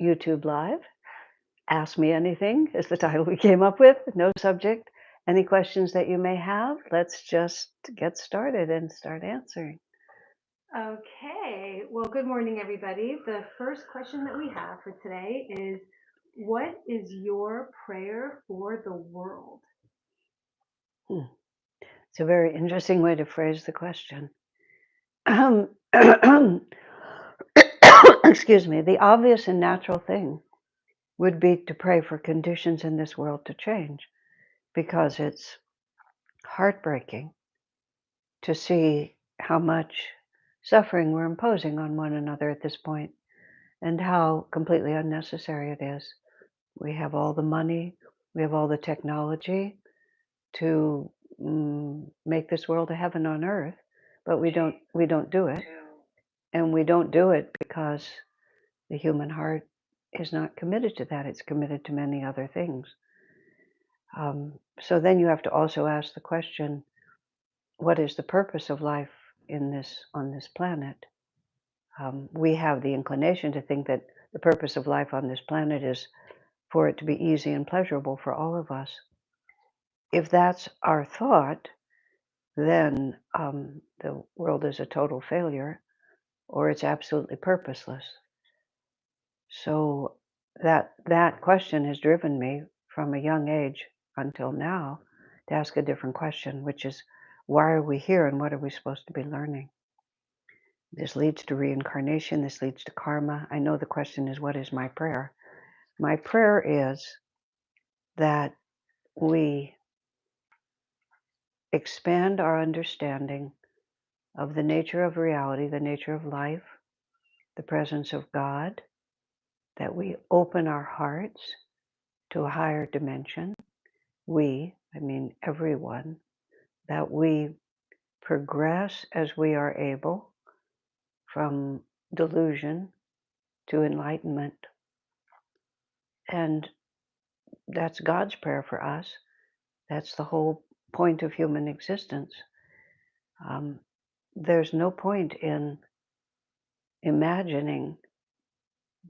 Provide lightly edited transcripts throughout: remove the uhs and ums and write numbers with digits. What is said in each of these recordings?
YouTube Live. Ask Me Anything is the title we came up with. No subject. Any questions that you may have, let's just get started and start answering. Okay, well, good morning, everybody. The first question that we have for today is, what is your prayer for the world? It's a very interesting way to phrase the question. Excuse me. The obvious and natural thing would be to pray for conditions in this world to change, because it's heartbreaking to see how much suffering we're imposing on one another at this point and how completely unnecessary it is. We have all the money, we have all the technology to make this world a heaven on earth, but we don't do it. And we don't do it because the human heart is not committed to that. It's committed to many other things. So then you have to also ask the question, what is the purpose of life on this planet? We have the inclination to think that the purpose of life on this planet is for it to be easy and pleasurable for all of us. If that's our thought, then the world is a total failure, or it's absolutely purposeless. So that question has driven me from a young age until now to ask a different question, which is, why are we here and what are we supposed to be learning? This leads to reincarnation. This leads to karma. I know the question is, what is my prayer? My prayer is that we expand our understanding of the nature of reality, the nature of life, the presence of God, that we open our hearts to a higher dimension. I mean everyone, that we progress as we are able from delusion to enlightenment. And that's God's prayer for us. That's the whole point of human existence. There's no point in imagining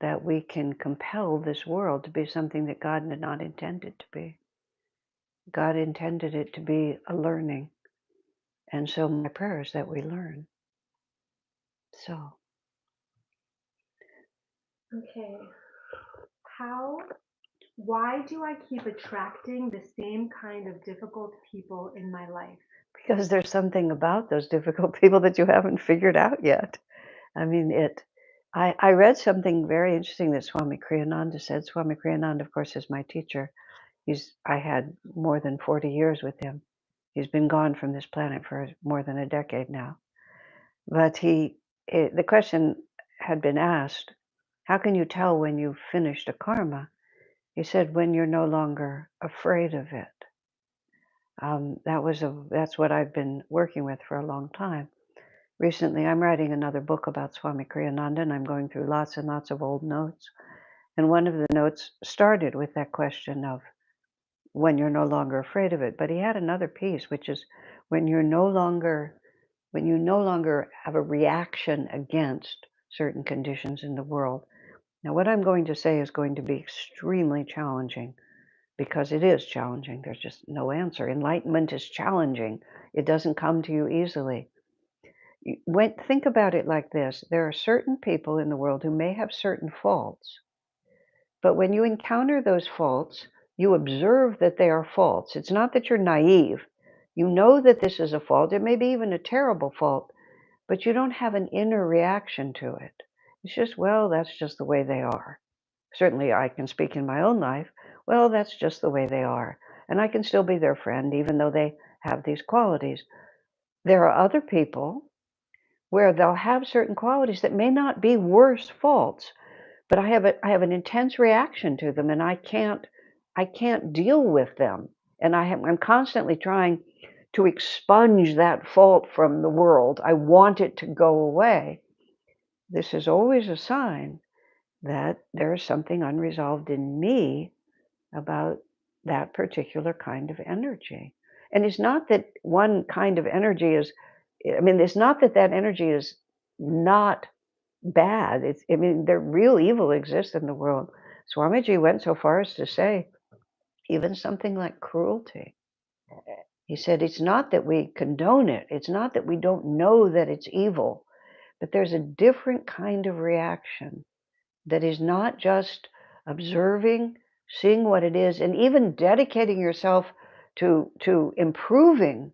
that we can compel this world to be something that God did not intend it to be. God intended it to be a learning. And so my prayer is that we learn. So. Okay, why do I keep attracting the same kind of difficult people in my life? Because there's something about those difficult people that you haven't figured out yet. I mean, I read something very interesting that Swami Kriyananda said. Swami Kriyananda, of course, is my teacher. I had more than 40 years with him. He's been gone from this planet for more than a decade now. But the question had been asked, how can you tell when you've finished a karma? He said, when you're no longer afraid of it. That's what I've been working with for a long time. Recently, I'm writing another book about Swami Kriyananda, and I'm going through lots and lots of old notes. And one of the notes started with that question of when you're no longer afraid of it. But he had another piece, which is when you no longer have a reaction against certain conditions in the world. Now, what I'm going to say is going to be extremely challenging, because it is challenging. There's just no answer. Enlightenment is challenging. It doesn't come to you easily. Think about it like this. There are certain people in the world who may have certain faults, but when you encounter those faults, you observe that they are faults. It's not that you're naive. You know that this is a fault. It may be even a terrible fault, but you don't have an inner reaction to it. It's just, well, that's just the way they are. Certainly, I can speak in my own life. Well, that's just the way they are. And I can still be their friend, even though they have these qualities. There are other people where they'll have certain qualities that may not be worse faults, but I have an intense reaction to them, and I can't deal with them. And I'm constantly trying to expunge that fault from the world. I want it to go away. This is always a sign that there is something unresolved in me about that particular kind of energy. And it's not that one kind of energy it's not that that energy is not bad. I mean, the real evil exists in the world. Swamiji went so far as to say, even something like cruelty. He said, it's not that we condone it. It's not that we don't know that it's evil, but there's a different kind of reaction that is not just observing, seeing what it is, and even dedicating yourself to improving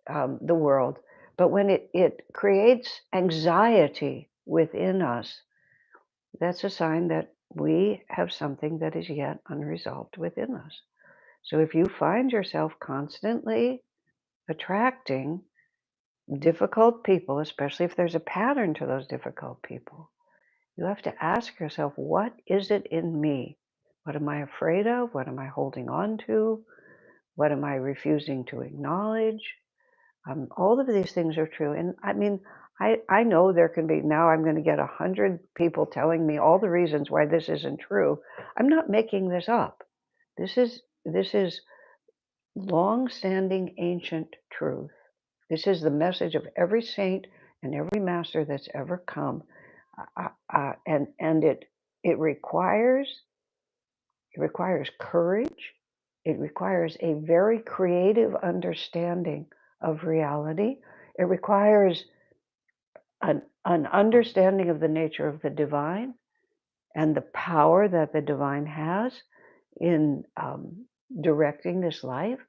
the world. But when it creates anxiety within us, that's a sign that we have something that is yet unresolved within us. So if you find yourself constantly attracting difficult people, especially if there's a pattern to those difficult people, you have to ask yourself, what is it in me? What am I afraid of? What am I holding on to? What am I refusing to acknowledge? All of these things are true. And I mean, I know there can be, now I'm going to get 100 people telling me all the reasons why this isn't true. I'm not making this up. This is long-standing ancient truth. This is the message of every saint and every master that's ever come, and it requires courage. It requires a very creative understanding of reality. It requires an understanding of the nature of the divine and the power that the divine has in directing this life.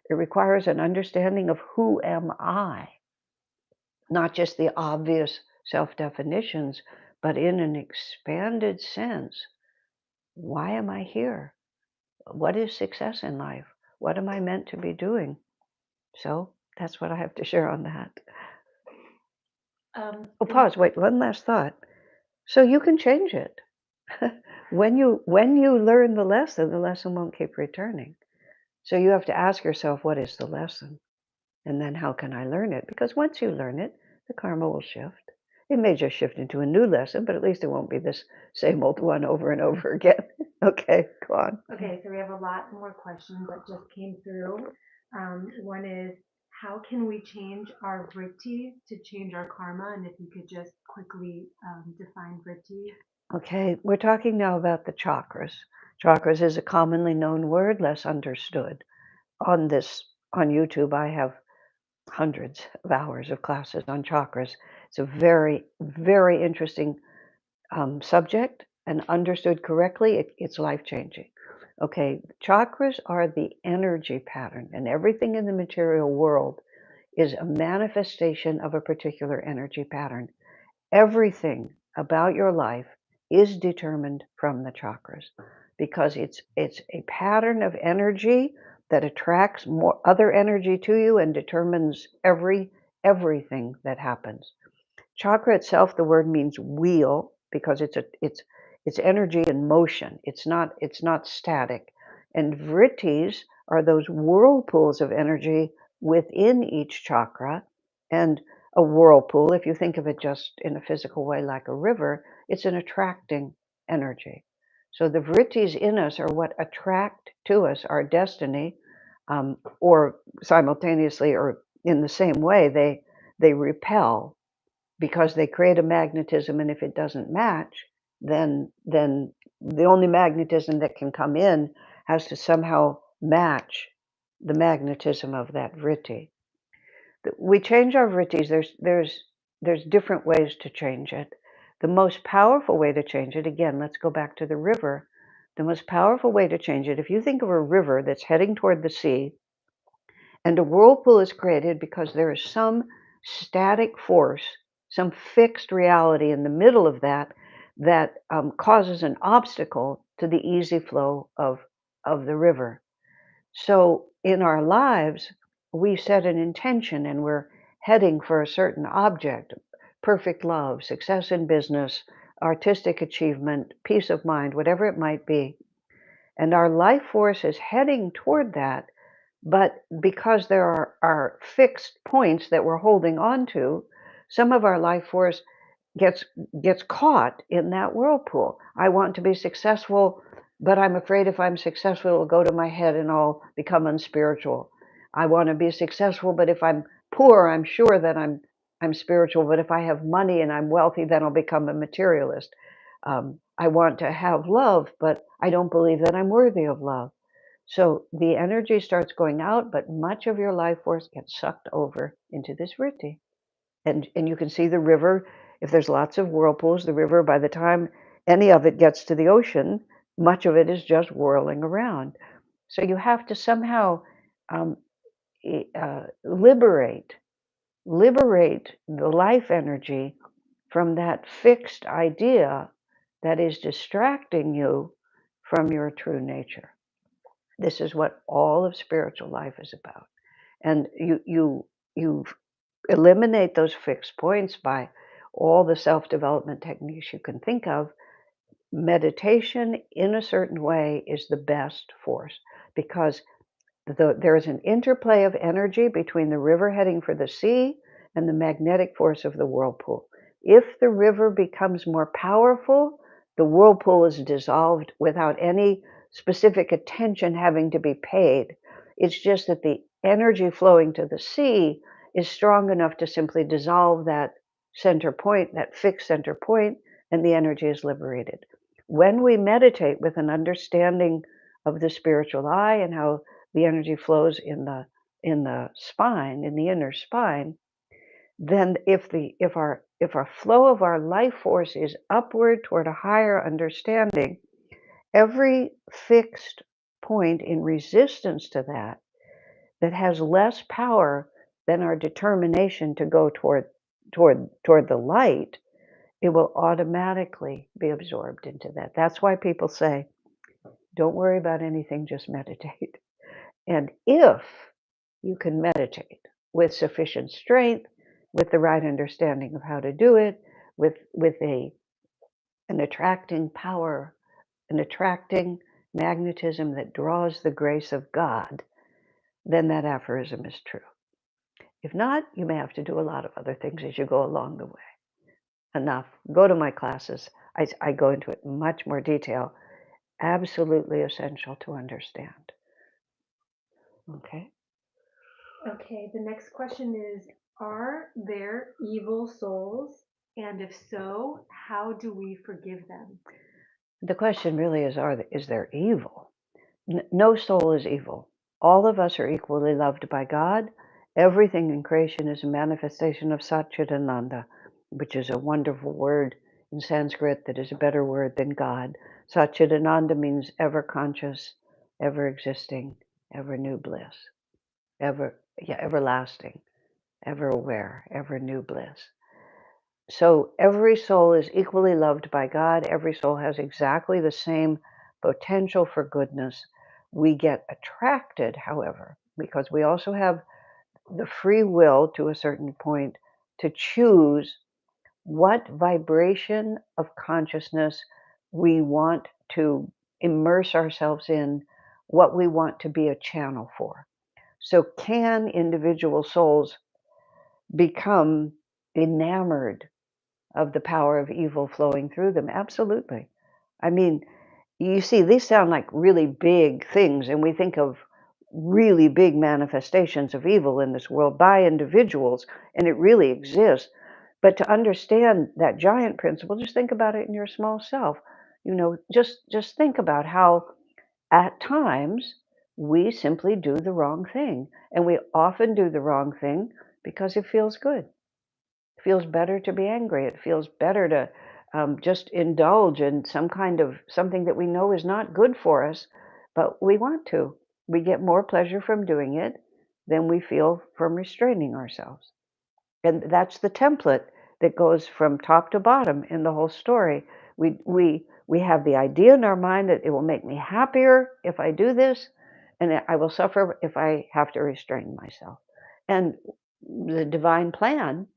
It requires an understanding of who am I, not just the obvious self-definitions, but in an expanded sense. Why am I here? What is success in life? What am I meant to be doing? So that's what I have to share on that. Oh, pause. Wait, one last thought. So you can change it. When you learn the lesson won't keep returning. So you have to ask yourself, what is the lesson? And then how can I learn it? Because once you learn it, the karma will shift. It may just shift into a new lesson, but at least it won't be this same old one over and over again. Okay, go on. Okay, so we have a lot more questions that just came through. One is, how can we change our vrittis to change our karma? And if you could just quickly define vritti. Okay, we're talking now about the chakras. Chakras is a commonly known word, less understood. On YouTube, I have hundreds of hours of classes on chakras. It's a very, very interesting subject, and understood correctly, it's life-changing. Okay, chakras are the energy pattern, and everything in the material world is a manifestation of a particular energy pattern. Everything about your life is determined from the chakras because it's a pattern of energy that attracts more other energy to you and determines everything that happens. Chakra itself, the word means wheel because it's energy in motion. It's not static. And vrittis are those whirlpools of energy within each chakra. And a whirlpool, if you think of it just in a physical way like a river, it's an attracting energy. So the vrittis in us are what attract to us our destiny, or simultaneously or in the same way, they repel because they create a magnetism, and if it doesn't match, then the only magnetism that can come in has to somehow match the magnetism of that vritti. We change our vrittis. There's different ways to change it. The most powerful way to change it, again, let's go back to the river. The most powerful way to change it, if you think of a river that's heading toward the sea, and a whirlpool is created because there is some static force, some fixed reality in the middle of that that causes an obstacle to the easy flow of the river. So in our lives, we set an intention and we're heading for a certain object, perfect love, success in business, artistic achievement, peace of mind, whatever it might be. And our life force is heading toward that, but because there are fixed points that we're holding on to, some of our life force gets gets caught in that whirlpool. I want to be successful, but I'm afraid if I'm successful, it'll go to my head and I'll become unspiritual. I want to be successful, but if I'm poor, I'm sure that I'm I'm spiritual, but if I have money and I'm wealthy, then I'll become a materialist. I want to have love, but I don't believe that I'm worthy of love. So the energy starts going out, but much of your life force gets sucked over into this vritti. And you can see the river, if there's lots of whirlpools, the river, by the time any of it gets to the ocean, much of it is just whirling around. So you have to somehow um, liberate the life energy from that fixed idea that is distracting you from your true nature. This is what all of spiritual life is about. And you eliminate those fixed points by all the self-development techniques you can think of. Meditation in a certain way is the best force because there is an interplay of energy between the river heading for the sea and the magnetic force of the whirlpool. If the river becomes more powerful, the whirlpool is dissolved without any specific attention having to be paid. It's just that the energy flowing to the sea is strong enough to simply dissolve that center point, that fixed center point, and the energy is liberated. When we meditate with an understanding of the spiritual eye and how the energy flows in the spine, in the inner spine, then if our flow of our life force is upward toward a higher understanding, every fixed point in resistance to that has less power than our determination to go toward the light, it will automatically be absorbed into that. That's why people say, don't worry about anything, just meditate. And if you can meditate with sufficient strength, with the right understanding of how to do it, with an attracting power, an attracting magnetism that draws the grace of God, then that aphorism is true. If not, you may have to do a lot of other things as you go along the way. Enough. Go to my classes. I go into it in much more detail. Absolutely essential to understand. Okay. Okay, the next question is, are there evil souls? And if so, how do we forgive them? The question really is there evil? No soul is evil. All of us are equally loved by God. Everything in creation is a manifestation of Satchitananda, which is a wonderful word in Sanskrit that is a better word than God. Satchitananda means ever conscious, ever existing, ever new bliss, everlasting, ever aware, ever new bliss. So every soul is equally loved by God. Every soul has exactly the same potential for goodness. We get attracted, however, because we also have the free will to a certain point to choose what vibration of consciousness we want to immerse ourselves in, what we want to be a channel for. So, can individual souls become enamored of the power of evil flowing through them? Absolutely. I mean, you see, these sound like really big things, and we think of really big manifestations of evil in this world by individuals, and it really exists. But to understand that giant principle, just think about it in your small self. Just think about how at times we simply do the wrong thing, and we often do the wrong thing because it feels good. It feels better to be angry. It feels better to just indulge in some kind of something that we know is not good for us, but we want to. We get more pleasure from doing it than we feel from restraining ourselves. And that's the template that goes from top to bottom in the whole story. We have the idea in our mind that it will make me happier if I do this, and I will suffer if I have to restrain myself. And the divine plan,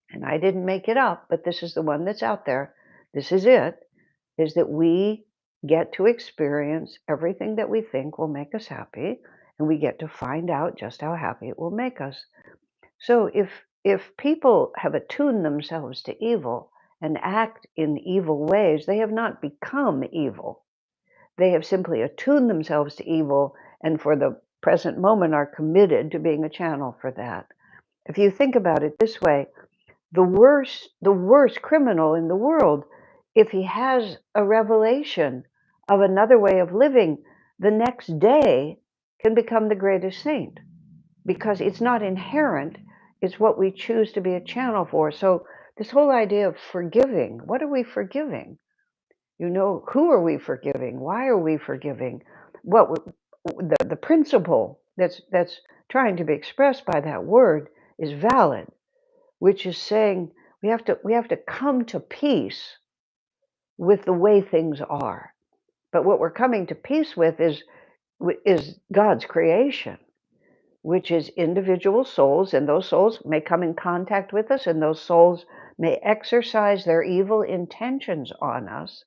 and I didn't make it up, but this is the one that's out there, this is that we get to experience everything that we think will make us happy, and we get to find out just how happy it will make us. So if people have attuned themselves to evil and act in evil ways, they have not become evil. They have simply attuned themselves to evil and for the present moment are committed to being a channel for that. If you think about it this way, the worst criminal in the world, if he has a revelation of another way of living, the next day can become the greatest saint because it's not inherent, it's what we choose to be a channel for. So this whole idea of forgiving, what are we forgiving? Who are we forgiving? Why are we forgiving? The principle that's trying to be expressed by that word is valid, which is saying we have to come to peace with the way things are. But what we're coming to peace with is God's creation, which is individual souls, and those souls may come in contact with us, and those souls may exercise their evil intentions on us.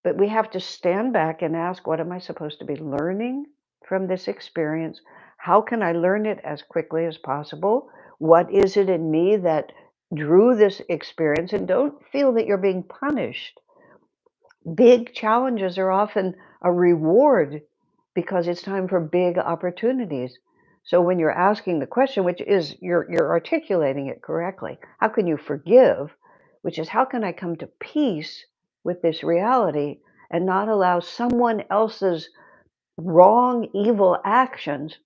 But we have to stand back and ask, what am I supposed to be learning from this experience? How can I learn it as quickly as possible? What is it in me that drew this experience? And don't feel that you're being punished. Big challenges are often a reward because it's time for big opportunities. So when you're asking the question, which is you're articulating it correctly, how can you forgive? Which is how can I come to peace with this reality and not allow someone else's wrong, evil actions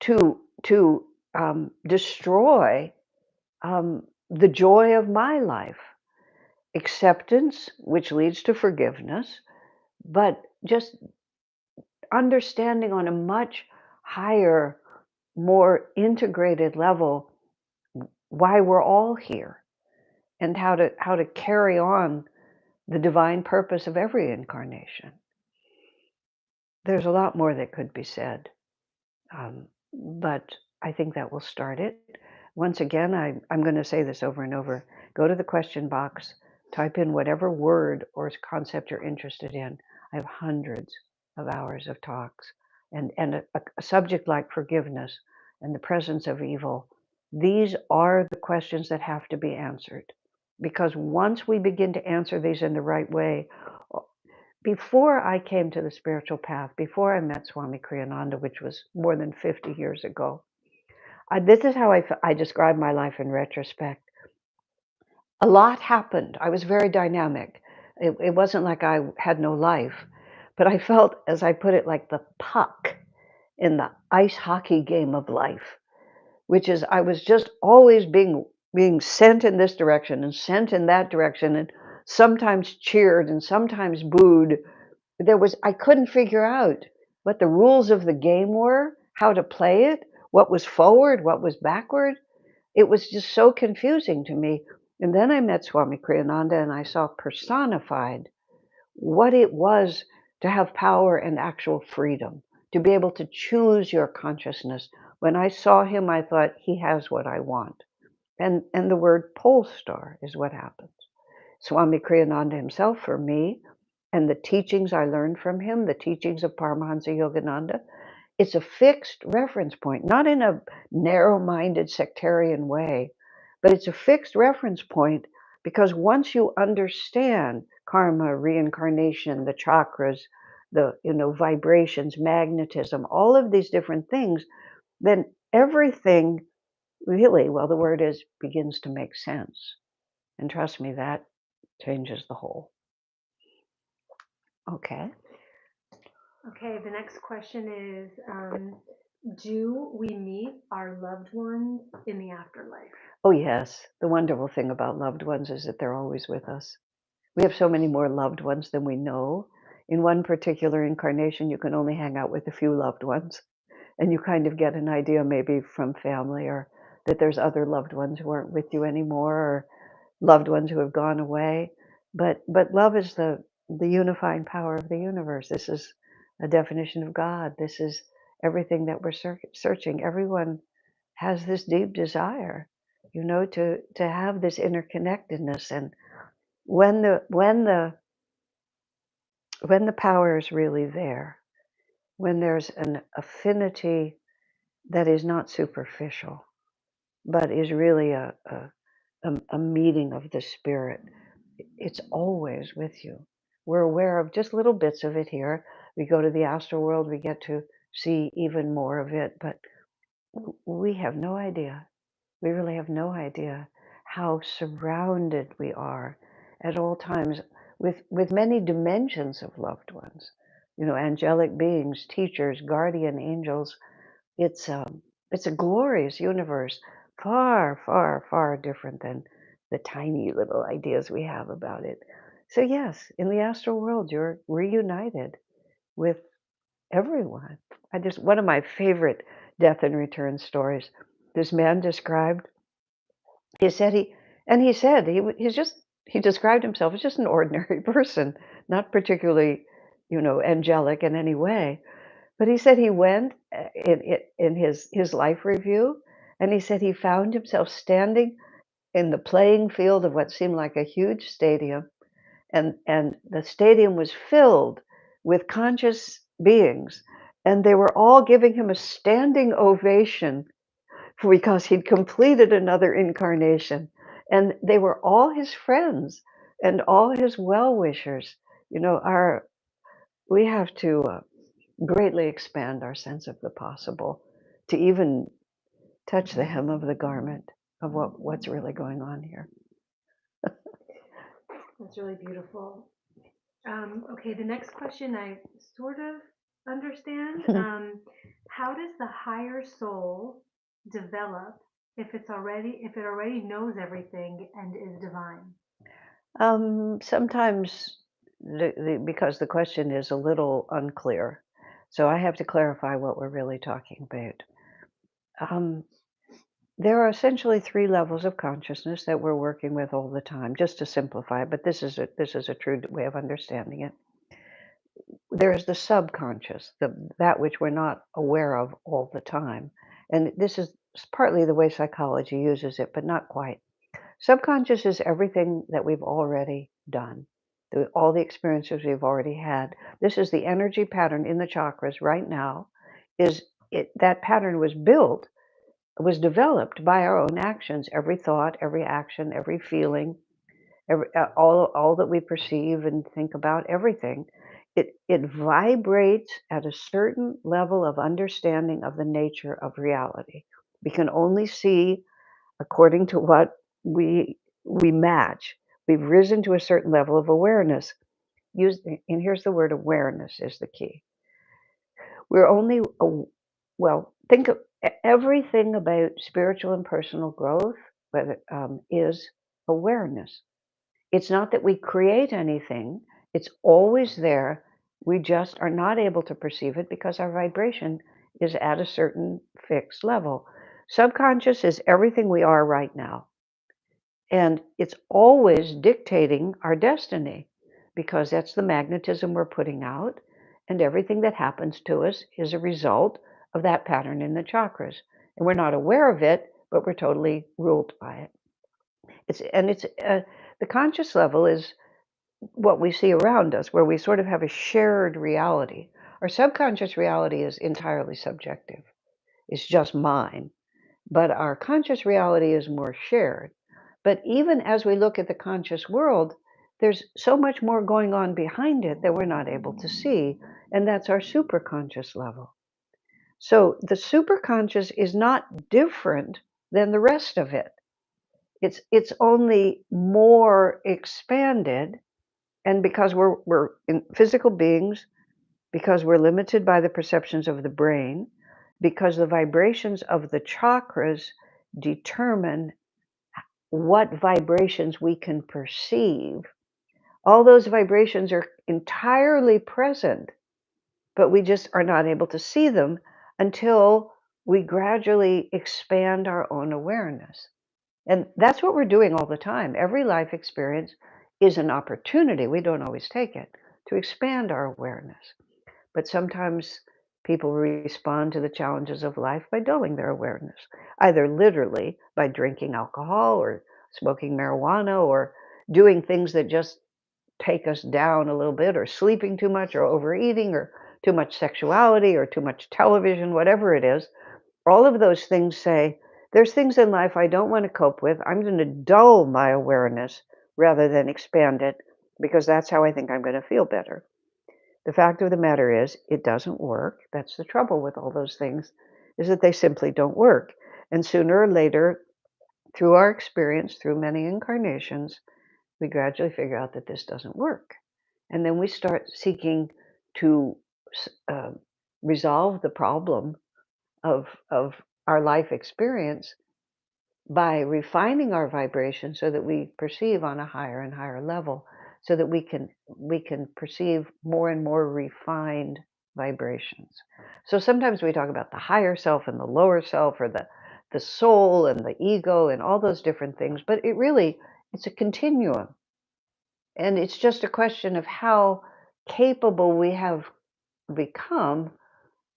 to destroy the joy of my life? Acceptance, which leads to forgiveness, but just understanding on a much higher, more integrated level why we're all here and how to carry on the divine purpose of every incarnation. There's a lot more that could be said, but I think that will start it. Once again, I'm going to say this over and over. Go to the question box, type in whatever word or concept you're interested in. I have hundreds of hours of talks. And a subject like forgiveness and the presence of evil, these are the questions that have to be answered. Because once we begin to answer these in the right way, before I came to the spiritual path, before I met Swami Kriyananda, which was more than 50 years ago, this is how I describe my life in retrospect. A lot happened. I was very dynamic. It wasn't like I had no life, but I felt, as I put it, like the puck in the ice hockey game of life, which is I was just always being sent in this direction and sent in that direction, and sometimes cheered and sometimes booed. I couldn't figure out what the rules of the game were, how to play it, what was forward, what was backward. It was just so confusing to me. And then I met Swami Kriyananda and I saw personified what it was to have power and actual freedom, to be able to choose your consciousness. When I saw him, I thought, he has what I want. And the word pole star is what happens. Swami Kriyananda himself, for me, and the teachings I learned from him, the teachings of Paramahansa Yogananda, it's a fixed reference point, not in a narrow-minded sectarian way, but it's a fixed reference point because once you understand karma, reincarnation, the chakras, the vibrations, magnetism, all of these different things, then everything really, well, the word is begins to make sense. And trust me, that changes the whole. Okay. Okay, the next question is, do we meet our loved ones in the afterlife? Oh, yes. The wonderful thing about loved ones is that they're always with us. We have so many more loved ones than we know. In one particular incarnation, you can only hang out with a few loved ones, and you kind of get an idea maybe from family or that there's other loved ones who aren't with you anymore or loved ones who have gone away. But love is the unifying power of the universe. This is a definition of God. This is everything that we're searching. Everyone has this deep desire, to have this interconnectedness. And when the power is really there, when there's an affinity that is not superficial, but is really a meeting of the spirit, it's always with you. We're aware of just little bits of it here. We go to the astral world, we get to see even more of it, but we have no idea. We really have no idea how surrounded we are at all times with many dimensions of loved ones. Angelic beings, teachers, guardian angels. It's it's a glorious universe, far, far, far different than the tiny little ideas we have about it. So yes, in the astral world, you're reunited with everyone. I just One of my favorite death and return stories. This man described. He said he said he described himself as just an ordinary person, not particularly, angelic in any way. But he said he went in his life review, and he said he found himself standing in the playing field of what seemed like a huge stadium, and the stadium was filled with conscious beings, and they were all giving him a standing ovation because he'd completed another incarnation, and they were all his friends and all his well-wishers. Our We have to greatly expand our sense of the possible to even touch the hem of the garment of what's really going on here. That's really beautiful. Okay, the next question I sort of understand. How does the higher soul develop if it already knows everything and is divine? Sometimes because the question is a little unclear, so I have to clarify what we're really talking about. Um, there are essentially three levels of consciousness that we're working with all the time, just to simplify, but this is a true way of understanding it. There is the subconscious, that which we're not aware of all the time, and this is partly the way psychology uses it, but not quite. Subconscious is everything that we've already done, all the experiences we've already had. This is the energy pattern in the chakras right now. That pattern was developed by our own actions, every thought, every action, every feeling, all that we perceive and think about, everything. It vibrates at a certain level of understanding of the nature of reality. We can only see according to what we match. We've risen to a certain level of awareness. And here's the word awareness is the key. We're only well, think of everything about spiritual and personal growth, whether is awareness. It's not that we create anything, it's always there. We just are not able to perceive it because our vibration is at a certain fixed level. Subconscious is everything we are right now. And it's always dictating our destiny because that's the magnetism we're putting out. And everything that happens to us is a result of that pattern in the chakras. And we're not aware of it, but we're totally ruled by it. The conscious level is what we see around us, where we sort of have a shared reality. Our subconscious reality is entirely subjective. It's just mine. But our conscious reality is more shared. But even as we look at the conscious world, there's so much more going on behind it that we're not able to see, and that's our superconscious level. So the superconscious is not different than the rest of it. It's only more expanded, and because we're in physical beings, because we're limited by the perceptions of the brain, because the vibrations of the chakras determine what vibrations we can perceive. All those vibrations are entirely present, but we just are not able to see them until we gradually expand our own awareness. And that's what we're doing all the time. Every life experience is an opportunity, we don't always take it, to expand our awareness. But sometimes people respond to the challenges of life by dulling their awareness, either literally by drinking alcohol or smoking marijuana or doing things that just take us down a little bit, or sleeping too much or overeating or too much sexuality or too much television, whatever it is. All of those things say, there's things in life I don't want to cope with. I'm going to dull my awareness rather than expand it because that's how I think I'm going to feel better. The fact of the matter is, it doesn't work. That's the trouble with all those things, is that they simply don't work. And sooner or later, through our experience, through many incarnations, we gradually figure out that this doesn't work. And then we start seeking to resolve the problem of our life experience by refining our vibration so that we perceive on a higher and higher level, so that we can perceive more and more refined vibrations. So sometimes we talk about the higher self and the lower self, or the soul and the ego and all those different things, but it's a continuum. And it's just a question of how capable we have become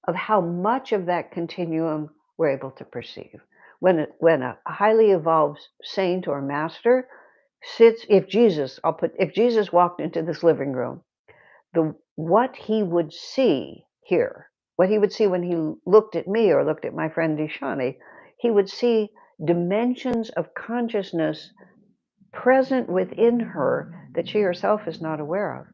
of how much of that continuum we're able to perceive. When a highly evolved saint or master sits, if Jesus walked into this living room, what he would see here, what he would see when he looked at me or looked at my friend Dishani, he would see dimensions of consciousness present within her that she herself is not aware of.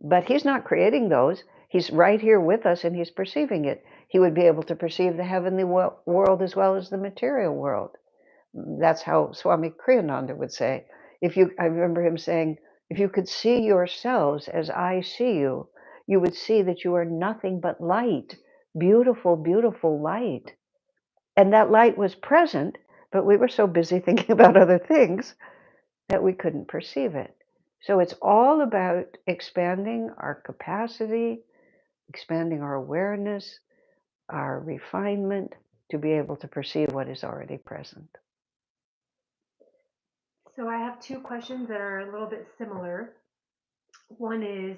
But he's not creating those. He's right here with us and he's perceiving it. He would be able to perceive the heavenly world as well as the material world. That's how Swami Kriyananda would say. I remember him saying, if you could see yourselves as I see you, you would see that you are nothing but light, beautiful, beautiful light. And that light was present, but we were so busy thinking about other things that we couldn't perceive it. So it's all about expanding our capacity, expanding our awareness, our refinement to be able to perceive what is already present. So I have two questions that are a little bit similar. One is,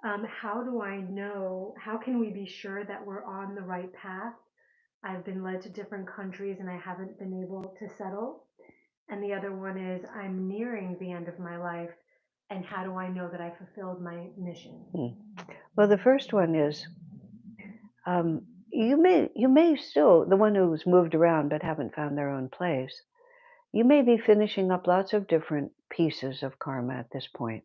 how do I know, how can we be sure that we're on the right path? I've been led to different countries and I haven't been able to settle. And the other one is, I'm nearing the end of my life, and how do I know that I fulfilled my mission? Well, the first one is you may still, the one who's moved around but haven't found their own place, you may be finishing up lots of different pieces of karma at this point.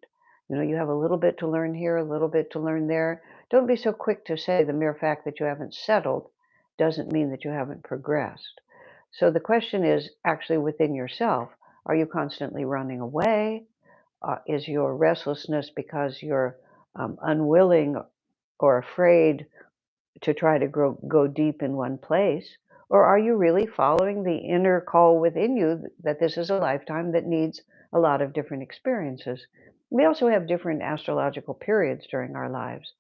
You have a little bit to learn here, a little bit to learn there. Don't be so quick to say the mere fact that you haven't settled doesn't mean that you haven't progressed. So the question is actually within yourself. Are you constantly running away? Is your restlessness because you're unwilling or afraid to try to go deep in one place? Or are you really following the inner call within you that this is a lifetime that needs a lot of different experiences? We also have different astrological periods during our lives.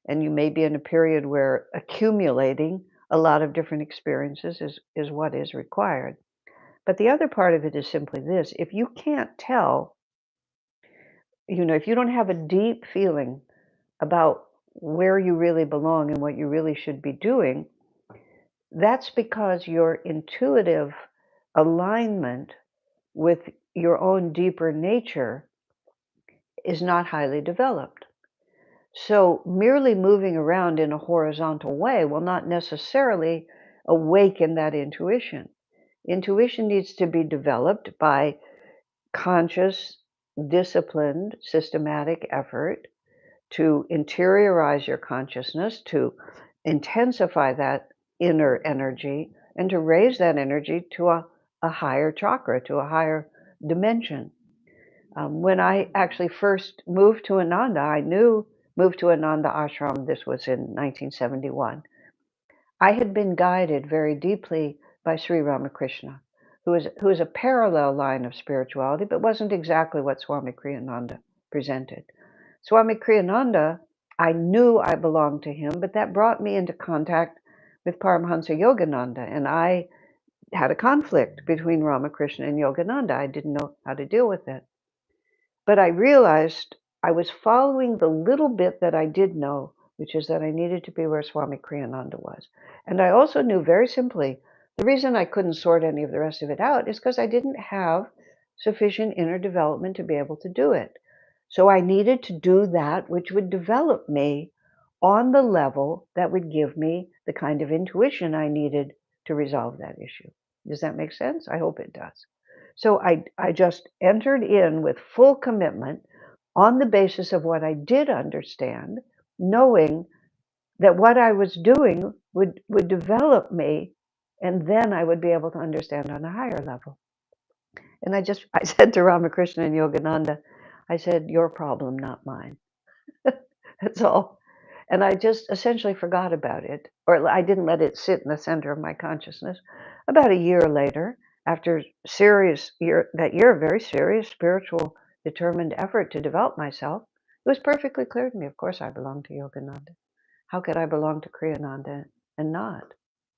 And you may be in a period where accumulating a lot of different experiences is what is required. But the other part of it is simply this: if you can't tell, if you don't have a deep feeling about where you really belong and what you really should be doing, that's because your intuitive alignment with your own deeper nature is not highly developed. So merely moving around in a horizontal way will not necessarily awaken that intuition. Intuition needs to be developed by conscious, disciplined, systematic effort to interiorize your consciousness, to intensify that inner energy, and to raise that energy to a higher chakra, to a higher dimension. When I actually first moved to Ananda, moved to Ananda Ashram, this was in 1971. I had been guided very deeply by Sri Ramakrishna, who is a parallel line of spirituality, but wasn't exactly what Swami Kriyananda presented. Swami Kriyananda, I knew I belonged to him, but that brought me into contact with Paramahansa Yogananda, and I had a conflict between Ramakrishna and Yogananda. I didn't know how to deal with it. But I realized I was following the little bit that I did know, which is that I needed to be where Swami Kriyananda was. And I also knew very simply the reason I couldn't sort any of the rest of it out is because I didn't have sufficient inner development to be able to do it. So I needed to do that which would develop me on the level that would give me the kind of intuition I needed to resolve that issue. Does that make sense? I hope it does. So I just entered in with full commitment on the basis of what I did understand, knowing that what I was doing would develop me And then I would be able to understand on a higher level. And I said to Ramakrishna and Yogananda, I said, your problem, not mine. That's all. And I just essentially forgot about it, or I didn't let it sit in the center of my consciousness. About a year later, after that year, very serious spiritual determined effort to develop myself, it was perfectly clear to me, of course I belong to Yogananda. How could I belong to Kriyananda and not?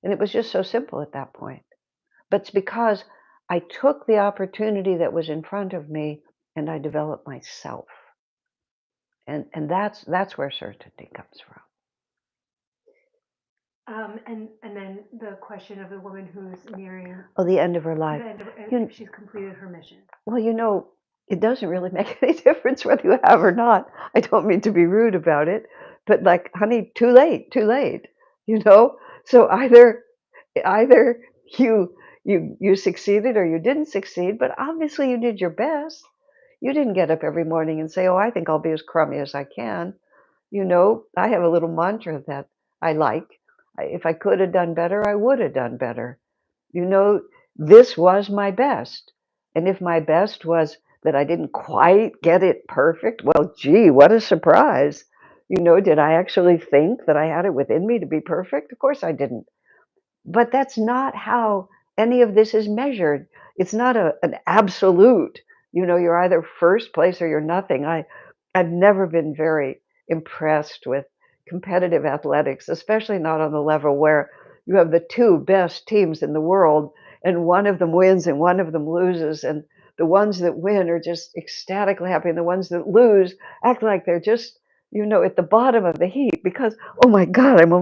And it was just so simple at that point. But it's because I took the opportunity that was in front of me and I developed myself. And that's where certainty comes from. And then the question of the woman who's nearing Oh, the end of her the life. end of, You, if she's completed her mission. well, it doesn't really make any difference whether you have or not. I don't mean to be rude about it, but like, honey, too late, too late. You know? So either you succeeded or you didn't succeed, but obviously you did your best. You didn't get up every morning and say, "Oh, I think I'll be as crummy as I can." I have a little mantra that I like. If I could have done better, I would have done better. You know, this was my best. And if my best was that I didn't quite get it perfect, well, gee, what a surprise. Did I actually think that I had it within me to be perfect? Of course I didn't. But that's not how any of this is measured. It's not an absolute, you're either first place or you're nothing. I've never been very impressed with competitive athletics, especially not on the level where you have the two best teams in the world and one of them wins and one of them loses. And the ones that win are just ecstatically happy. And the ones that lose act like they're just, at the bottom of the heap because, oh my God, I'm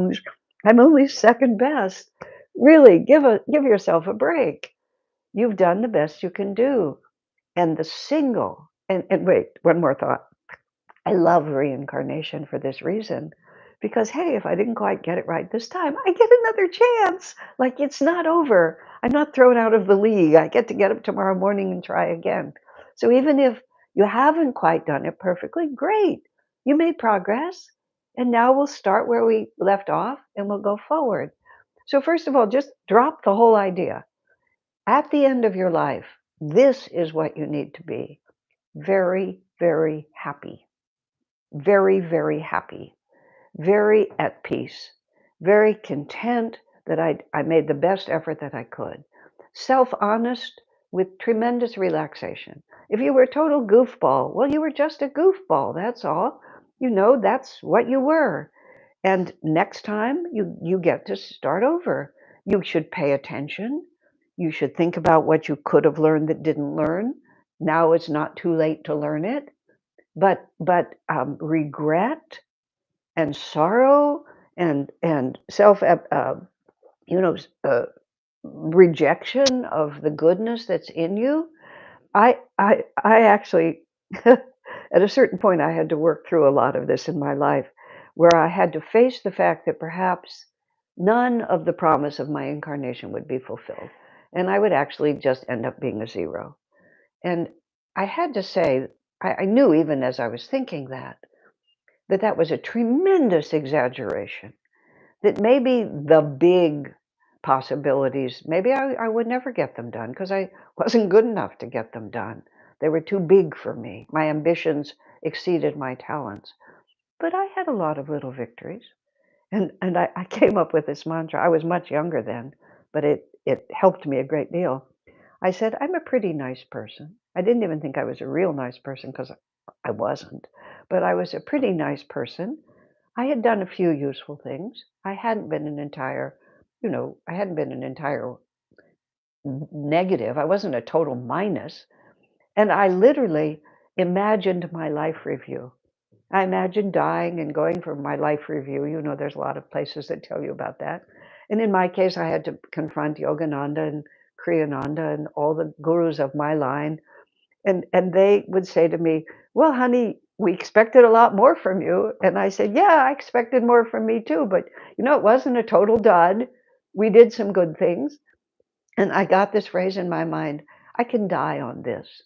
only second best. Really, give yourself a break. You've done the best you can do. And the single and wait, one more thought. I love reincarnation for this reason. Because hey, if I didn't quite get it right this time, I get another chance. Like it's not over. I'm not thrown out of the league. I get to get up tomorrow morning and try again. So even if you haven't quite done it perfectly, great. You made progress. And now we'll start where we left off and we'll go forward. So, first of all, just drop the whole idea. At the end of your life, this is what you need to be: very, very happy, very, very happy, very at peace, very content that I made the best effort that I could, self honest with tremendous relaxation. If you were a total goofball, well, you were just a goofball, that's all. That's what you were. And next time you get to start over. You should pay attention. You should think about what you could have learned that didn't learn. Now it's not too late to learn it. But regret and sorrow and self you know rejection of the goodness that's in you. I actually at a certain point I had to work through a lot of this in my life where I had to face the fact that perhaps none of the promise of my incarnation would be fulfilled and I would actually just end up being a zero. And I had to say, I knew even as I was thinking that was a tremendous exaggeration, that maybe the big possibilities, maybe I would never get them done because I wasn't good enough to get them done. They were too big for me. My ambitions exceeded my talents. But I had a lot of little victories. And I came up with this mantra. I was much younger then, but it helped me a great deal. I said, I'm a pretty nice person. I didn't even think I was a real nice person because I wasn't, but I was a pretty nice person. I had done a few useful things. I hadn't been an entire negative. I wasn't a total minus. And I literally imagined my life review. I imagined dying and going for my life review. There's a lot of places that tell you about that. And in my case, I had to confront Yogananda and Kriyananda and all the gurus of my line. And they would say to me, well, honey, we expected a lot more from you. And I said, yeah, I expected more from me too. But, it wasn't a total dud. We did some good things. And I got this phrase in my mind: I can die on this.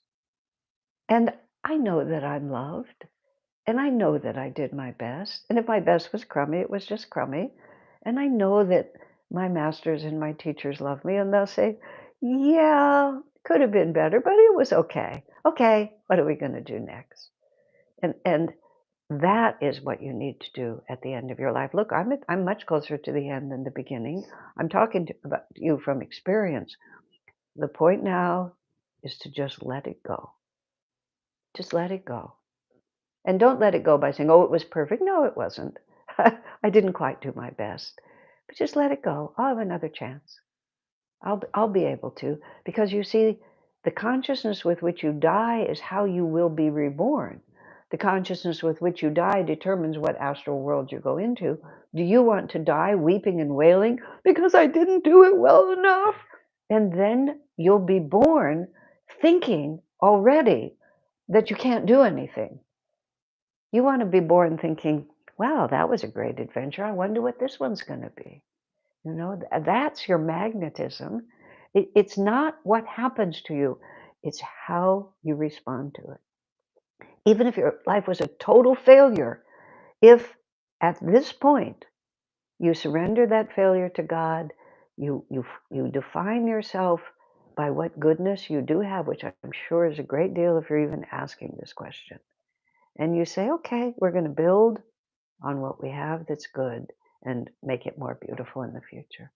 And I know that I'm loved. And I know that I did my best. And if my best was crummy, it was just crummy. And I know that My masters and my teachers love me, and they'll say, "Yeah, could have been better, but it was okay. Okay, what are we going to do next?" And that is what you need to do at the end of your life. Look, I'm much closer to the end than the beginning. I'm talking about you from experience. The point now is to just let it go. Just let it go. And don't let it go by saying, "Oh, it was perfect." No, it wasn't. I didn't quite do my best. But just let it go. I'll have another chance. I'll be able to, because you see, the consciousness with which you die is how you will be reborn. The consciousness with which you die determines what astral world you go into. Do you want to die weeping and wailing because I didn't do it well enough? And then you'll be born thinking already that you can't do anything. You want to be born thinking, wow, that was a great adventure. I wonder what this one's going to be. You know, that's your magnetism. It's not what happens to you, it's how you respond to it. Even if your life was a total failure, if at this point you surrender that failure to God, you define yourself by what goodness you do have, which I'm sure is a great deal if you're even asking this question. And you say, okay, we're going to build on what we have that's good and make it more beautiful in the future.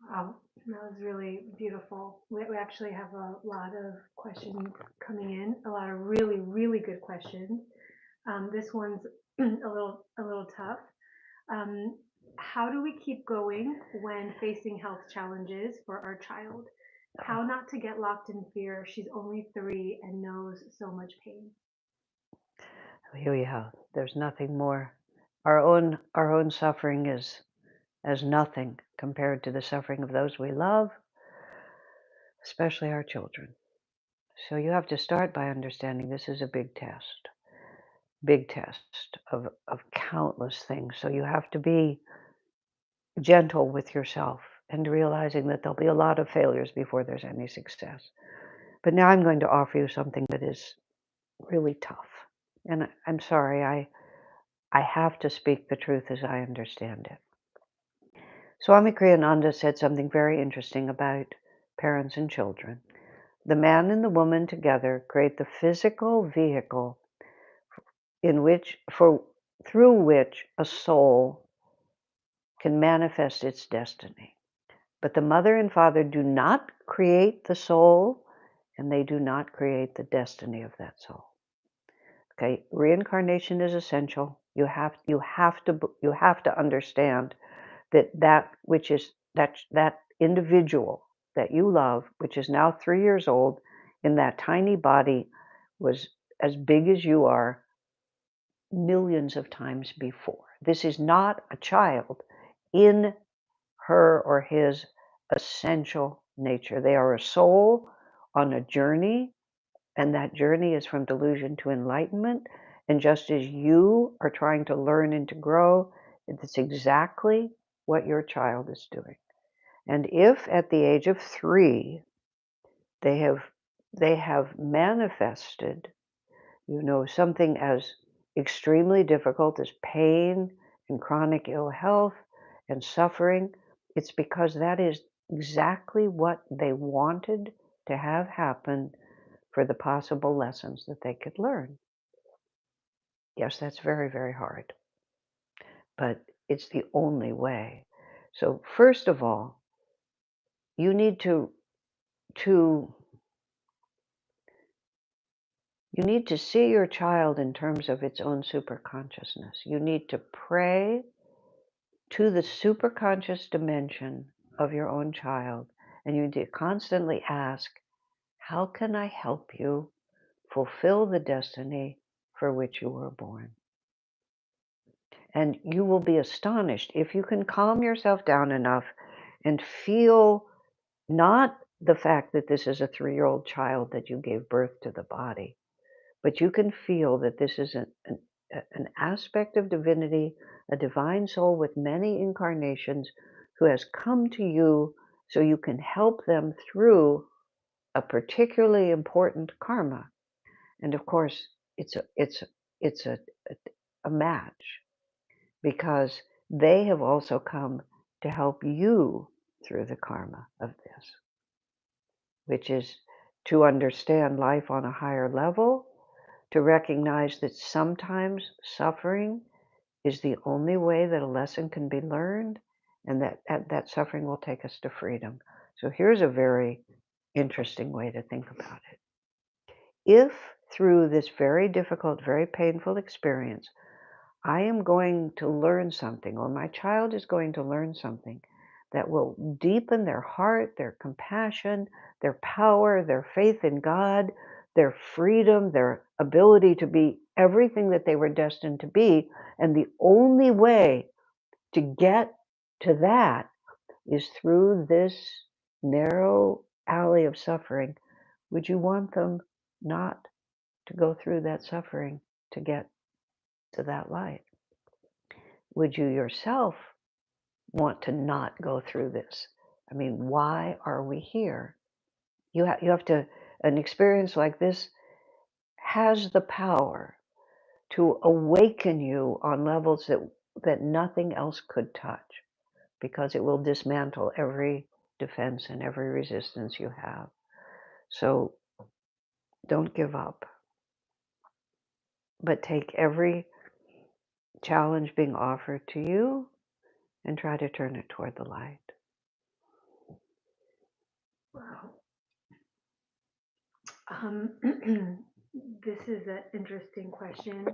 Wow, that was really beautiful. We actually have a lot of questions coming in, a lot of really, really good questions. This one's a little tough. Um, how do we keep going when facing health challenges for our child? How not to get locked in fear? She's only 3 and knows so much pain. Here we have. There's nothing more. Our own suffering is as nothing compared to the suffering of those we love, especially our children. So you have to start by understanding this is a big test of countless things. So you have to be gentle with yourself and realizing that there'll be a lot of failures before there's any success. But now I'm going to offer you something that is really tough. And I'm sorry, I have to speak the truth as I understand it. Swami Kriyananda said something very interesting about parents and children. The man and the woman together create the physical vehicle in which for through which a soul can manifest its destiny. But the mother and father do not create the soul, and they do not create the destiny of that soul. Okay, reincarnation is essential. You have to understand that which is that individual that you love, which is now 3 years old, in that tiny body, was as big as you are millions of times before. This is not a child in her or his essential nature. They are a soul on a journey, and that journey is from delusion to enlightenment. And just as you are trying to learn and to grow, it's exactly what your child is doing. And if at the age of 3 they have they have manifested, something as extremely difficult as pain and chronic ill health and suffering, it's because that is exactly what they wanted to have happen for the possible lessons that they could learn. Yes, that's very, very hard, but it's the only way. So first of all, you need to you need to see your child in terms of its own superconsciousness. You need to pray to the superconscious dimension of your own child, and you need to constantly ask, how can I help you fulfill the destiny for which you were born? And you will be astonished if you can calm yourself down enough and feel not the fact that this is a 3-year-old child that you gave birth to the body, but you can feel that this is an aspect of divinity, a divine soul with many incarnations who has come to you so you can help them through a particularly important karma. And of course, it's a match because they have also come to help you through the karma of this, which is to understand life on a higher level, to recognize that sometimes suffering is the only way that a lesson can be learned, and that suffering will take us to freedom. So here's a very interesting way to think about it. If through this very difficult, very painful experience, I am going to learn something, or my child is going to learn something that will deepen their heart, their compassion, their power, their faith in God, their freedom, their ability to be everything that they were destined to be. And the only way to get to that is through this narrow alley of suffering. Would you want them not to go through that suffering to get to that light? Would you yourself want to not go through this? I mean, why are we here? You have to, an experience like this has the power to awaken you on levels that nothing else could touch, because it will dismantle every defense and every resistance you have. So don't give up, but take every challenge being offered to you and try to turn it toward the light. Wow. This is an interesting question.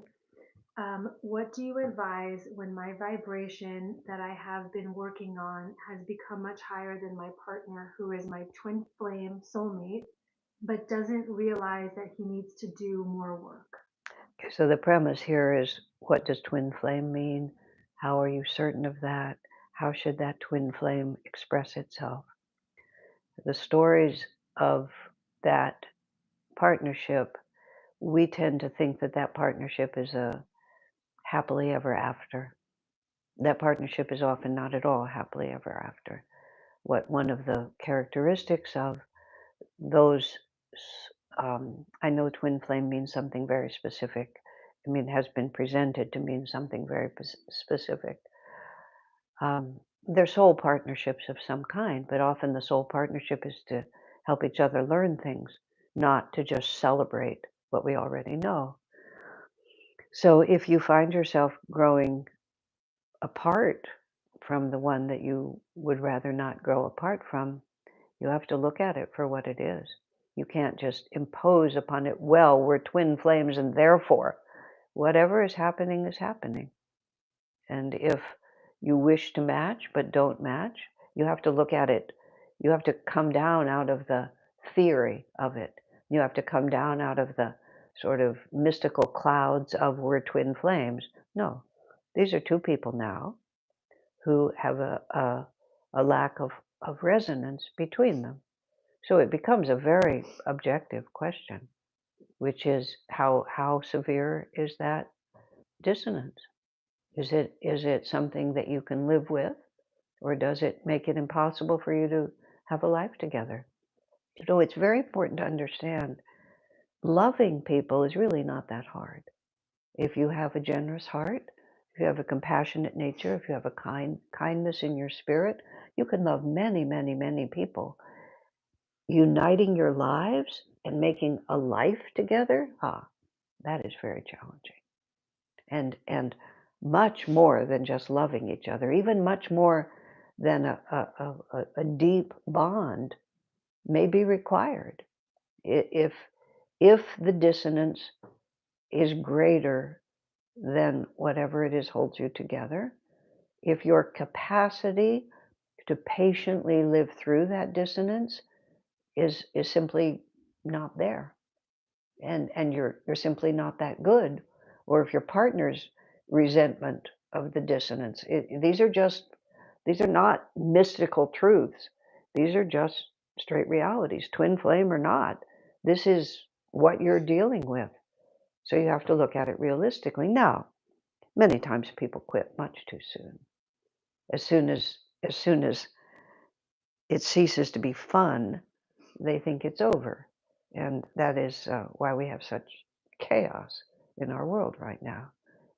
What do you advise when my vibration that I have been working on has become much higher than my partner, who is my twin flame soulmate, but doesn't realize that he needs to do more work? Okay, so the premise here is, what does twin flame mean? How are you certain of that? How should that twin flame express itself? The stories of that partnership, we tend to think that that partnership is a happily ever after. That partnership is often not at all happily ever after. What one of the characteristics of those, I know twin flame means something very specific. I mean, has been presented to mean something very specific. They're soul partnerships of some kind, but often the soul partnership is to help each other learn things, not to just celebrate what we already know. So if you find yourself growing apart from the one that you would rather not grow apart from, you have to look at it for what it is. You can't just impose upon it, well, we're twin flames and therefore whatever is happening is happening. And if you wish to match but don't match, you have to look at it. You have to come down out of the theory of it. You have to come down out of the sort of mystical clouds of we're twin flames. No, these are two people now who have a lack of resonance between them. So it becomes a very objective question, which is how severe is that dissonance? Is it something that you can live with, or does it make it impossible for you to have a life together? So it's very important to understand loving people is really not that hard. If you have a generous heart, if you have a compassionate nature, if you have a kindness in your spirit, you can love many, many, many people. Uniting your lives and making a life together, that is very challenging. And much more than just loving each other, even much more than a deep bond may be required. If the dissonance is greater than whatever it is holds you together, if your capacity to patiently live through that dissonance is simply not there, and you're simply not that good, or if your partner's resentment of the dissonance, these are not mystical truths. These are just straight realities, twin flame or not. This is what you're dealing with. So you have to look at it realistically. Now, many times people quit much too soon. As soon as it ceases to be fun, they think it's over. And that is why we have such chaos in our world right now.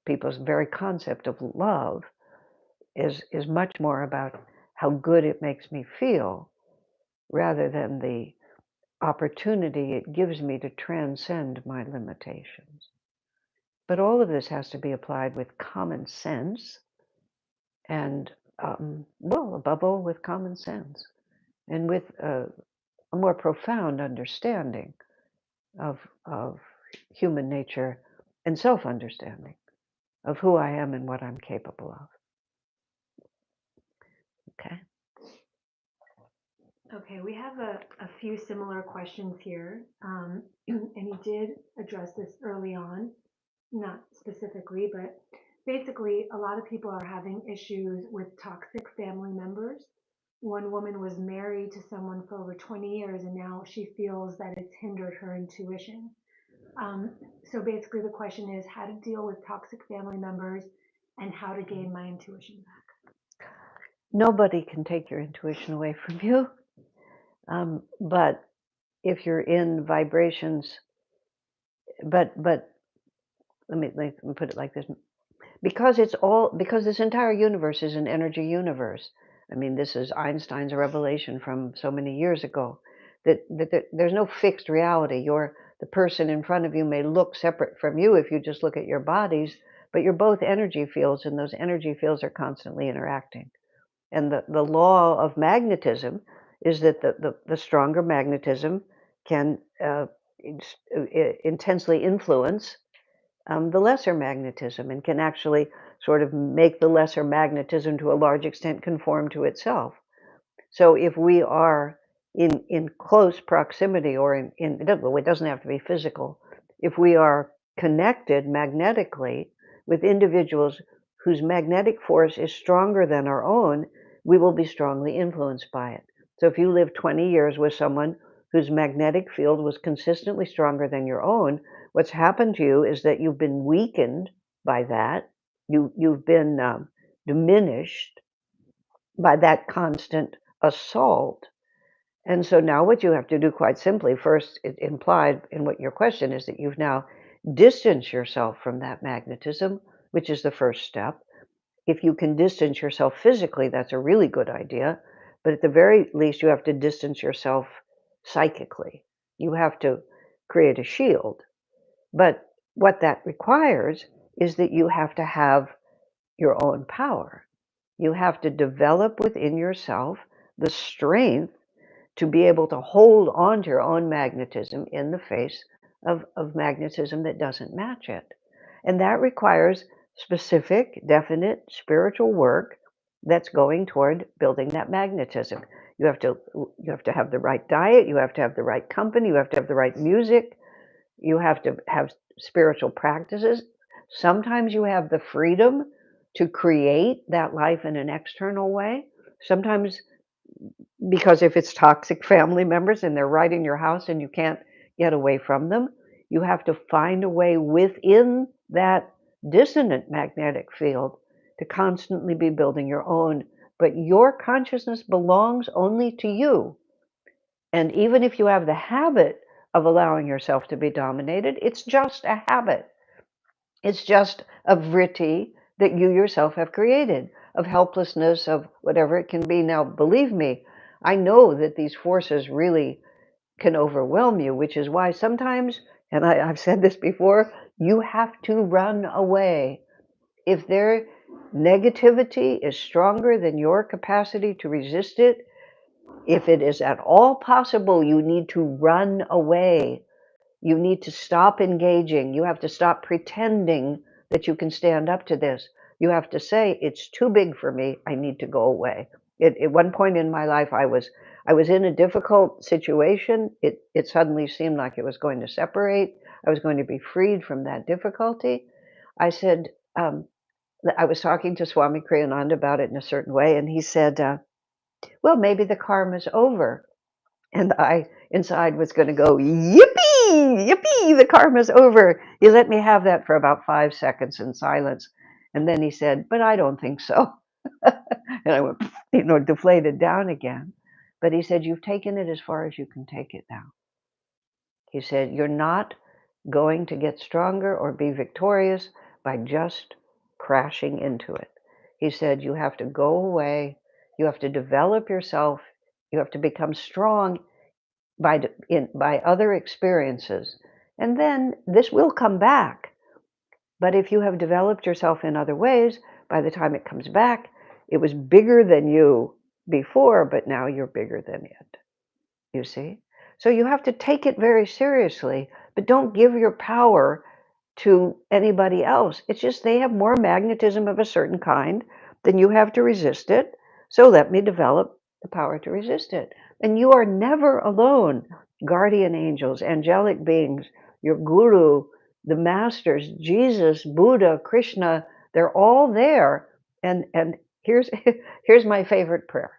People's very concept of love is much more about how good it makes me feel, rather than the opportunity it gives me to transcend my limitations. But all of this has to be applied with common sense and, well, above all, with common sense and with a more profound understanding of human nature and self-understanding of who I am and what I'm capable of. Okay. Okay, we have a few similar questions here, and he did address this early on, not specifically, but basically, a lot of people are having issues with toxic family members. One woman was married to someone for over 20 years, and now she feels that it's hindered her intuition. Um, so basically, the question is how to deal with toxic family members and how to gain my intuition back. Nobody can take your intuition away from you, but if you're in vibrations, but let me put it like this: because this entire universe is an energy universe. I mean, this is Einstein's revelation from so many years ago that there's no fixed reality. The person in front of you may look separate from you if you just look at your bodies, but you're both energy fields, and those energy fields are constantly interacting. And the law of magnetism is that the stronger magnetism can intensely influence the lesser magnetism and can actually sort of make the lesser magnetism to a large extent conform to itself. So if we are in close proximity or it doesn't have to be physical, if we are connected magnetically with individuals whose magnetic force is stronger than our own, we will be strongly influenced by it. So if you live 20 years with someone whose magnetic field was consistently stronger than your own, what's happened to you is that you've been weakened by that. You've been diminished by that constant assault. And so now what you have to do, quite simply, first, it implied in what your question is, that you've now distanced yourself from that magnetism, which is the first step. If you can distance yourself physically, that's a really good idea. But at the very least, you have to distance yourself psychically. You have to create a shield. But what that requires is that you have to have your own power. You have to develop within yourself the strength to be able to hold on to your own magnetism in the face of magnetism that doesn't match it. And that requires specific, definite spiritual work that's going toward building that magnetism. You have to have the right diet, you have to have the right company, you have to have the right music, you have to have spiritual practices. Sometimes you have the freedom to create that life in an external way. Sometimes, because if it's toxic family members and they're right in your house and you can't get away from them, you have to find a way within that dissonant magnetic field to constantly be building your own. But your consciousness belongs only to you. And even if you have the habit of allowing yourself to be dominated, it's just a habit. It's just a vritti that you yourself have created, of helplessness, of whatever it can be. Now, believe me, I know that these forces really can overwhelm you, which is why sometimes, and I've said this before, you have to run away. If their negativity is stronger than your capacity to resist it, if it is at all possible, you need to run away. You need to stop engaging. You have to stop pretending that you can stand up to this. You have to say, it's too big for me. I need to go away. At one point in my life, I was in a difficult situation. It suddenly seemed like it was going to separate. I was going to be freed from that difficulty. I said, I was talking to Swami Kriyananda about it in a certain way, and he said, well, maybe the karma's over. And I inside was going to go, yippee, yippee, the karma's over. He let me have that for about 5 seconds in silence. And then he said, but I don't think so. And I went, deflated down again. But he said, you've taken it as far as you can take it now. He said, you're not going to get stronger or be victorious by just crashing into it. He said, you have to go away You have to develop yourself. You have to become strong by other experiences, and then this will come back. But if you have developed yourself in other ways, by the time it comes back, it was bigger than you before, but now you're bigger than it. You see? So you have to take it very seriously, but don't give your power to anybody else. It's just they have more magnetism of a certain kind than you have to resist it. So let me develop the power to resist it. And you are never alone. Guardian angels, angelic beings, your guru, the masters, Jesus, Buddha, Krishna, they're all there. And here's here's my favorite prayer.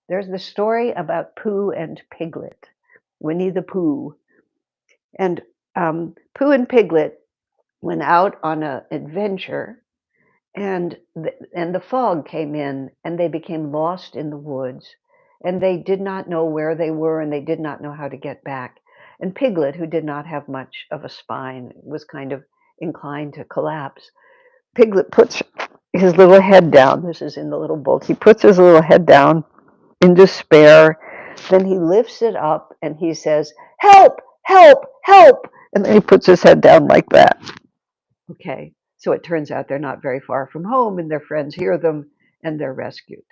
There's the story about Pooh and Piglet, Winnie the Pooh. And Pooh and Piglet went out on an adventure, and the fog came in, and they became lost in the woods, and they did not know where they were, and they did not know how to get back. And Piglet, who did not have much of a spine, was kind of inclined to collapse. Piglet puts his little head down. This is in the little book. He puts his little head down in despair. Then he lifts it up and he says, "Help, help, help." And then he puts his head down like that. Okay, so it turns out they're not very far from home, and their friends hear them, and they're rescued.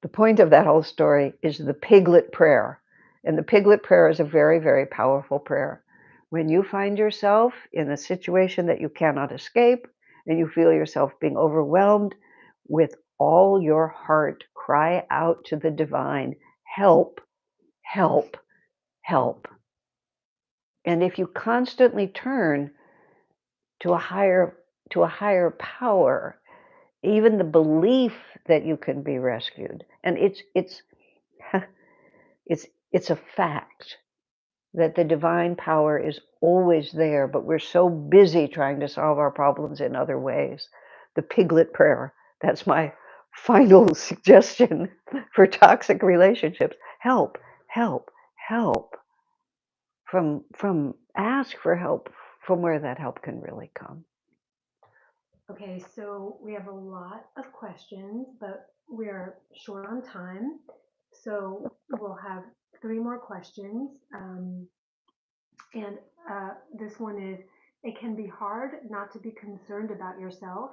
The point of that whole story is the piglet prayer. And the piglet prayer is a very, very powerful prayer. When you find yourself in a situation that you cannot escape, and you feel yourself being overwhelmed, with all your heart, cry out to the divine, "Help, help, help." And if you constantly turn to a higher to a higher power, even the belief that you can be rescued, and it's a fact that the divine power is always there, but we're so busy trying to solve our problems in other ways. The piglet prayer, that's my final suggestion for toxic relationships. Help, help, help. From ask for help from where that help can really come. Okay, so we have a lot of questions, but we're short on time. So we'll have three more questions. And this one is, it can be hard not to be concerned about yourself.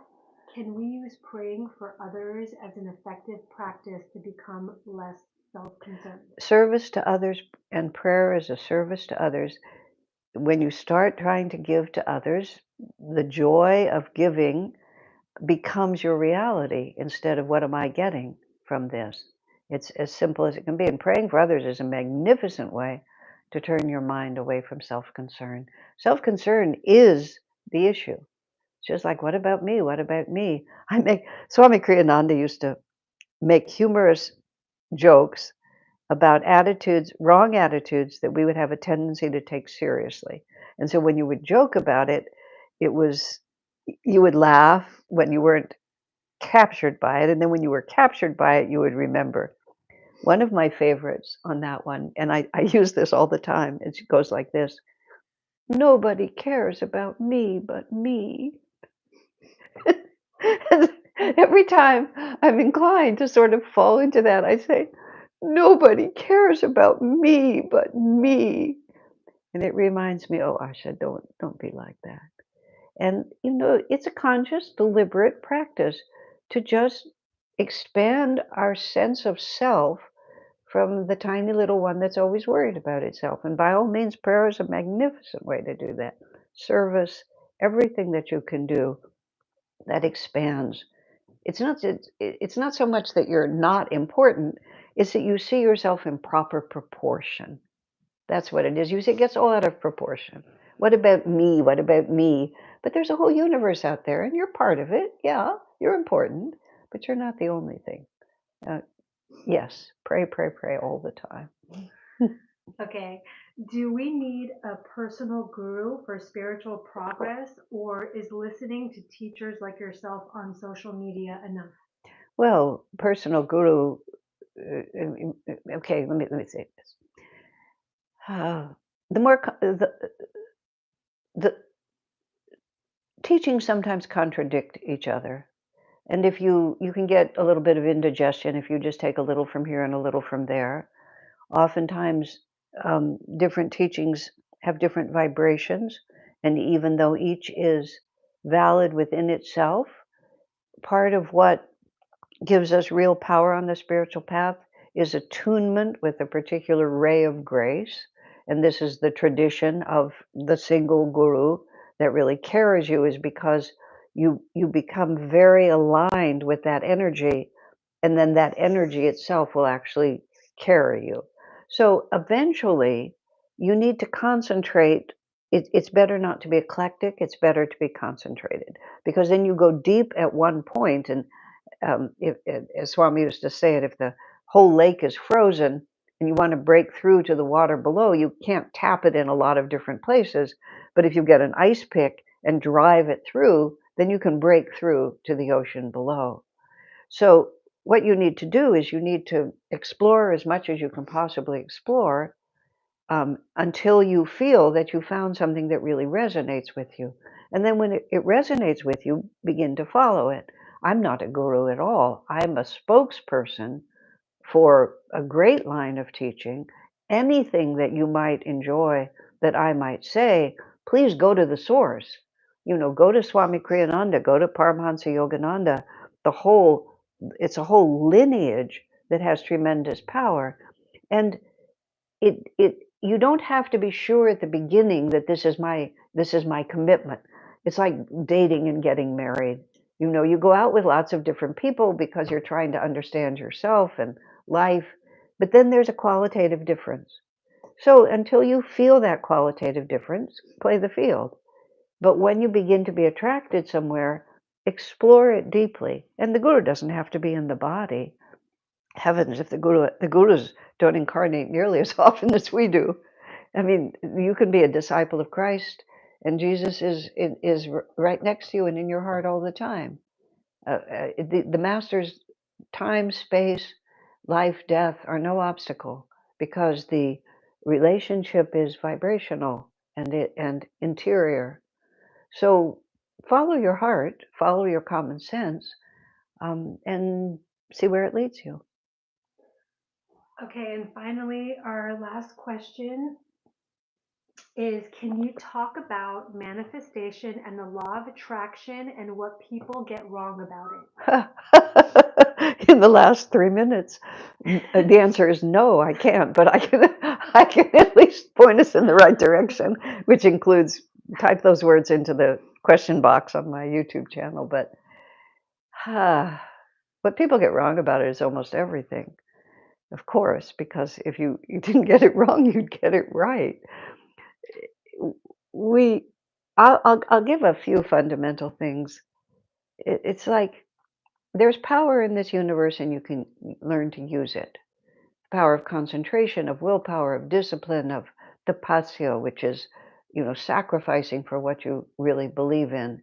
Can we use praying for others as an effective practice to become less self-concerned? Service to others and prayer is a service to others. When you start trying to give to others, the joy of giving becomes your reality instead of what am I getting from this. It's as simple as it can be. And praying for others is a magnificent way to turn your mind away from self concern. Self concern is the issue. It's just like, what about me? What about me? Swami Kriyananda used to make humorous jokes about attitudes, wrong attitudes that we would have a tendency to take seriously. And so when you would joke about it, it was, you would laugh when you weren't captured by it. And then when you were captured by it, you would remember. One of my favorites on that one, and I use this all the time, it goes like this: "Nobody cares about me but me." Every time I'm inclined to sort of fall into that, I say, "Nobody cares about me but me." And it reminds me, "Oh, Asha, don't be like that." And it's a conscious, deliberate practice to just expand our sense of self from the tiny little one that's always worried about itself. And by all means, prayer is a magnificent way to do that. Service, everything that you can do that expands. It's not so much that you're not important, it's that you see yourself in proper proportion. That's what it is. You see, it gets all out of proportion. What about me? What about me? But there's a whole universe out there, and you're part of it. Yeah, you're important, but you're not the only thing. Uh, yes, pray, pray, pray all the time. Okay, do we need a personal guru for spiritual progress, or is listening to teachers like yourself on social media enough? Well, personal guru. Okay, let me say this. Uh, the more the teachings sometimes contradict each other. And if you can get a little bit of indigestion if you just take a little from here and a little from there. Oftentimes, different teachings have different vibrations, and even though each is valid within itself, part of what gives us real power on the spiritual path is attunement with a particular ray of grace. And this is the tradition of the single guru that really carries you, is because you become very aligned with that energy, and then that energy itself will actually carry you. So eventually, you need to concentrate. It's better not to be eclectic, it's better to be concentrated, because then you go deep at one point, and as Swami used to say it, if the whole lake is frozen and you want to break through to the water below, you can't tap it in a lot of different places. But if you get an ice pick and drive it through, then you can break through to the ocean below. So what you need to do is you need to explore as much as you can possibly explore, until you feel that you found something that really resonates with you. And then when it resonates with you, begin to follow it. I'm not a guru at all. I'm a spokesperson for a great line of teaching. Anything that you might enjoy that I might say, please go to the source. Go to Swami Kriyananda, go to Paramahansa Yogananda. The whole, it's a whole lineage that has tremendous power. And it you don't have to be sure at the beginning that this is my commitment. It's like dating and getting married. You go out with lots of different people because you're trying to understand yourself and life, but then there's a qualitative difference. So until you feel that qualitative difference, play the field. But when you begin to be attracted somewhere, explore it deeply. And the guru doesn't have to be in the body. Heavens, if the gurus don't incarnate nearly as often as we do. I mean, you can be a disciple of Christ, and Jesus is right next to you and in your heart all the time. The Master's time, space, life, death are no obstacle, because the relationship is vibrational and interior. So follow your heart, follow your common sense, and see where it leads you. Okay, and finally, our last question is, can you talk about manifestation and the law of attraction and what people get wrong about In the last 3 minutes, the answer is no, I can't, but I can at least point us in the right direction, which includes type those words into the question box on my YouTube channel. But what people get wrong about it is almost everything, of course, because if you didn't get it wrong, you'd get it right. We, I'll give a few fundamental things. It's like there's power in this universe, and you can learn to use it. Power of concentration, of willpower, of discipline, of tapasya, which is, sacrificing for what you really believe in.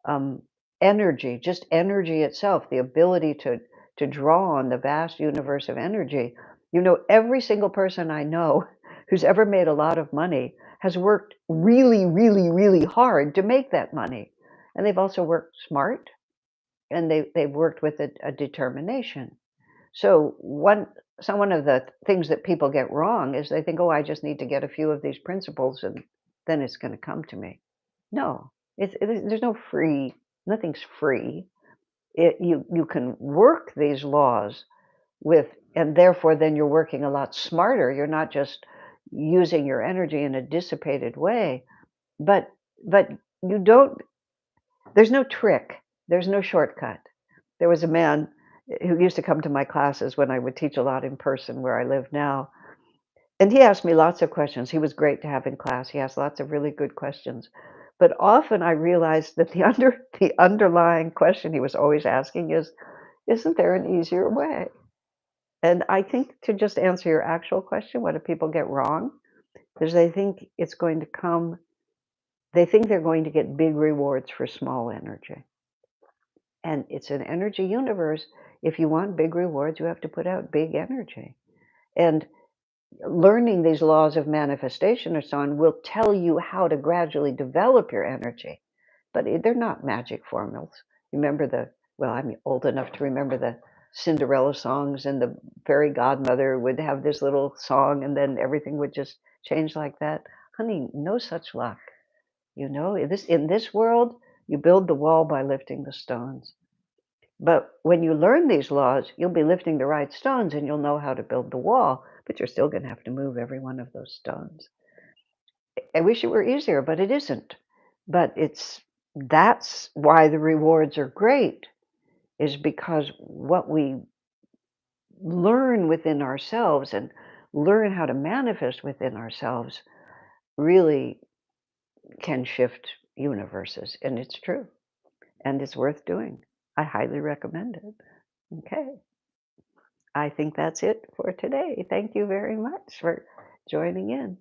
Um, Energy, just energy itself, the ability to draw on the vast universe of energy. Every single person I know who's ever made a lot of money has worked really, really, really hard to make that money, and they've also worked smart, and they've worked with a determination. So one of the things that people get wrong is they think, oh, I just need to get a few of these principles and then it's going to come to me. No, there's no free, nothing's free. You can work these laws with, and therefore then you're working a lot smarter. You're not just using your energy in a dissipated way, but but you don't. There's no trick. There's no shortcut. There was a man who used to come to my classes when I would teach a lot in person where I live now, and he asked me lots of questions. He was great to have in class. He asked lots of really good questions. But often I realized that the underlying question he was always asking is, isn't there an easier way? And I think, to just answer your actual question, what do people get wrong? Is they think they're going to get big rewards for small energy. And it's an energy universe. If you want big rewards, you have to put out big energy. And learning these laws of manifestation or so on will tell you how to gradually develop your energy. But they're not magic formulas. Remember well, I'm old enough to remember the Cinderella songs, and the fairy godmother would have this little song, and then everything would just change like that. Honey, no such luck. You know, in this world, you build the wall by lifting the stones. But when you learn these laws, you'll be lifting the right stones and you'll know how to build the wall, but you're still going to have to move every one of those stones. I wish it were easier, but it isn't. But that's why the rewards are great, is because what we learn within ourselves and learn how to manifest within ourselves really can shift universes. And it's true. And it's worth doing. I highly recommend it. Okay. I think that's it for today. Thank you very much for joining in.